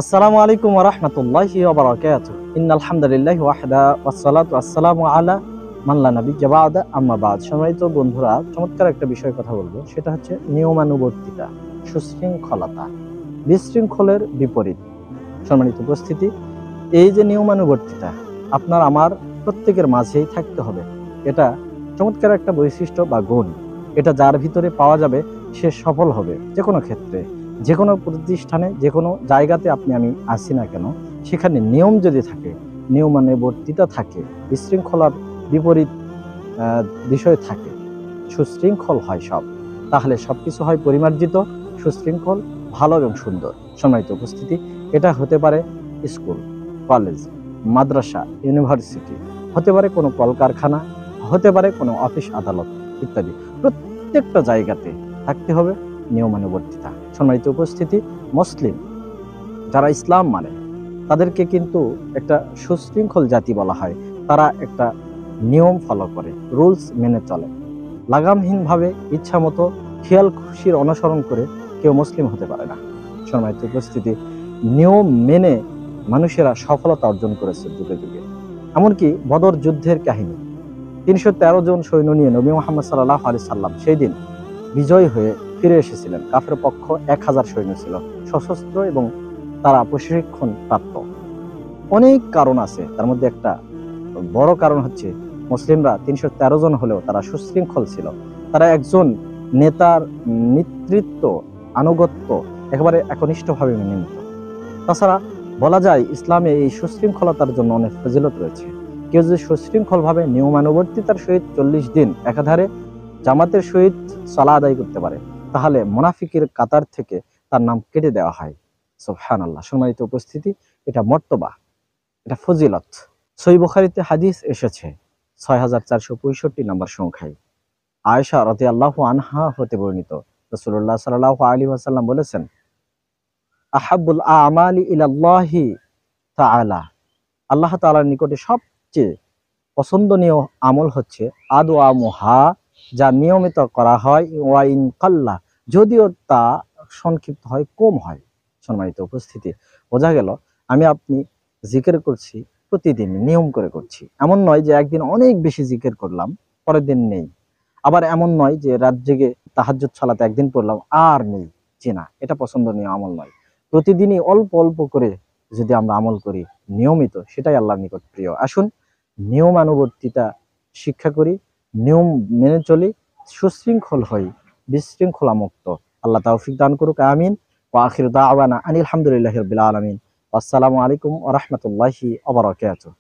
আসসালামু আলাইকুম ওয়া রাহমাতুল্লাহি ওয়া বারাকাতুহু। ইন্নাল হামদুলিল্লাহি ওয়াহদা ওয়াসসালাতু ওয়াসসালামু আলা মান লা নাবিয়্যা বা'দা আম্মা বা'দ। সম্মানিত বন্ধুরা, চমৎকার একটা বিষয়ে কথা বলবো, সেটা হচ্ছে নিয়মানুবর্তিতা, সুশৃঙ্খলতা, বিশৃঙ্খলের বিপরীত। সম্মানিত উপস্থিতি, এই যে নিয়মানুবর্তিতা আপনার আমার প্রত্যেকের মাঝেই থাকতে হবে। এটা চমৎকার একটা বৈশিষ্ট্য বা গুণ। এটা যার ভিতরে পাওয়া যাবে সে সফল হবে যে কোনো ক্ষেত্রে, যে কোনো প্রতিষ্ঠানে, যে কোনো জায়গাতে আপনি আমি আসি না কেন, সেখানে নিয়ম যদি থাকে, নিয়মানুবর্তিতা থাকে, বিশৃঙ্খলার বিপরীত বিষয় থাকে, সুশৃঙ্খল হয় সব, তাহলে সবকিছু হয় পরিমার্জিত, সুশৃঙ্খল, ভালো এবং সুন্দর। সম্মানিত উপস্থিতি, এটা হতে পারে স্কুল, কলেজ, মাদ্রাসা, ইউনিভার্সিটি, হতে পারে কোনো কলকারখানা, হতে পারে কোনো অফিস আদালত ইত্যাদি। প্রত্যেকটা জায়গাতে থাকতে হবে নিয়মানুবর্তিতা। সম্মানিত উপস্থিতি, মুসলিম যারা ইসলাম মানে তাদেরকে কিন্তু একটা সুশৃঙ্খল জাতি বলা হয়। তারা একটা নিয়ম ফলো করে, রুলস মেনে চলে। লাগামহীনভাবে ইচ্ছা মতো খেয়াল খুশির অনুসরণ করে কেউ মুসলিম হতে পারে না। সম্মানিত উপস্থিতি, নিয়ম মেনে মানুষেরা সফলতা অর্জন করেছে যুগে যুগে। এমনকি বদর যুদ্ধের কাহিনী, ৩১৩ জন সৈন্য নিয়ে নবী মুহাম্মদ সাল্লাল্লাহু আলাইহি সাল্লাম সেই দিন বিজয় হয়ে ফিরে এসেছিলেন। কাফের পক্ষ ১,০০০ সৈন্য ছিল, সশস্ত্র এবং তারা প্রশিক্ষণ প্রাপ্ত। অনেক কারণ আছে, তার মধ্যে একটা বড় কারণ হচ্ছে মুসলিমরা ৩১৩ জন হলেও তারা সুশৃঙ্খল ছিল। তারা একজন নেতার নেতৃত্ব, আনুগত্য একেবারে একনিষ্ঠভাবে মেনে নিত। তাছাড়া বলা যায় ইসলামে এই সুশৃঙ্খলতার জন্য অনেক ফজিলত রয়েছে। কেউ যদি সুশৃঙ্খলভাবে নিয়মানুবর্তিতার সহিত ৪০ দিন একাধারে জামাতের সহিত সালাত আদায় করতে পারে, তাহলে মুনাফিকের কাতার থেকে তার নাম কেটে দেওয়া হয়। সুবহানাল্লাহ। সম্মানিত উপস্থিতি, এটা মর্তবা, এটা ফজিলত। সহিহ বুখারীতে হাদিস এসেছে ৬,৪৬৫ নম্বর সংখ্যায়, আয়েশা রাদিয়াল্লাহু আনহা হতে বর্ণিত, রাসূলুল্লাহ সাল্লাল্লাহু আলাইহি ওয়াসাল্লাম বলেছেন, আহাব্বুল আমালি ইলাল্লাহি তাআলা, আল্লাহ তাআলার নিকটে সবচেয়ে পছন্দনীয় আমল হচ্ছে আদওয়ামুহা, যা নিয়মিত করা হয়, ওয়া ইন কাল্লা, যদিও তা সংক্ষিপ্ত হয়, কম হয়। সম্মানিত উপস্থিতি, বোঝা গেল আমি আপনি জিকির করছি, প্রতিদিন নিয়ম করে করছি। এমন নয় যে একদিন অনেক বেশি জিকির করলাম, পরের দিন নেই। আবার এমন নয় যে রাত জেগে তাহাজ্জুদ সালাত একদিন পড়লাম আর নেই। জি না, এটা পছন্দনীয় আমল নয়। প্রতিদিনই অল্প অল্প করে যদি আমরা আমল করি নিয়মিত, সেটাই আল্লাহর নিকট প্রিয়। আসুন নিয়মানুবর্তিতা শিক্ষা করি, নিয়ম মেনে চলি, সুশৃঙ্খল হই, বিশৃঙ্খলা মুক্ত। আল্লাহ তৌফিক দান করুক, আমিন। ওয়া আখিরু দাওয়ানা আনিল হামদুলিল্লাহি রাব্বিল আলামিন। আসসালামু আলাইকুম ওয়া রাহমাতুল্লাহি ওয়া বারাকাতুহু।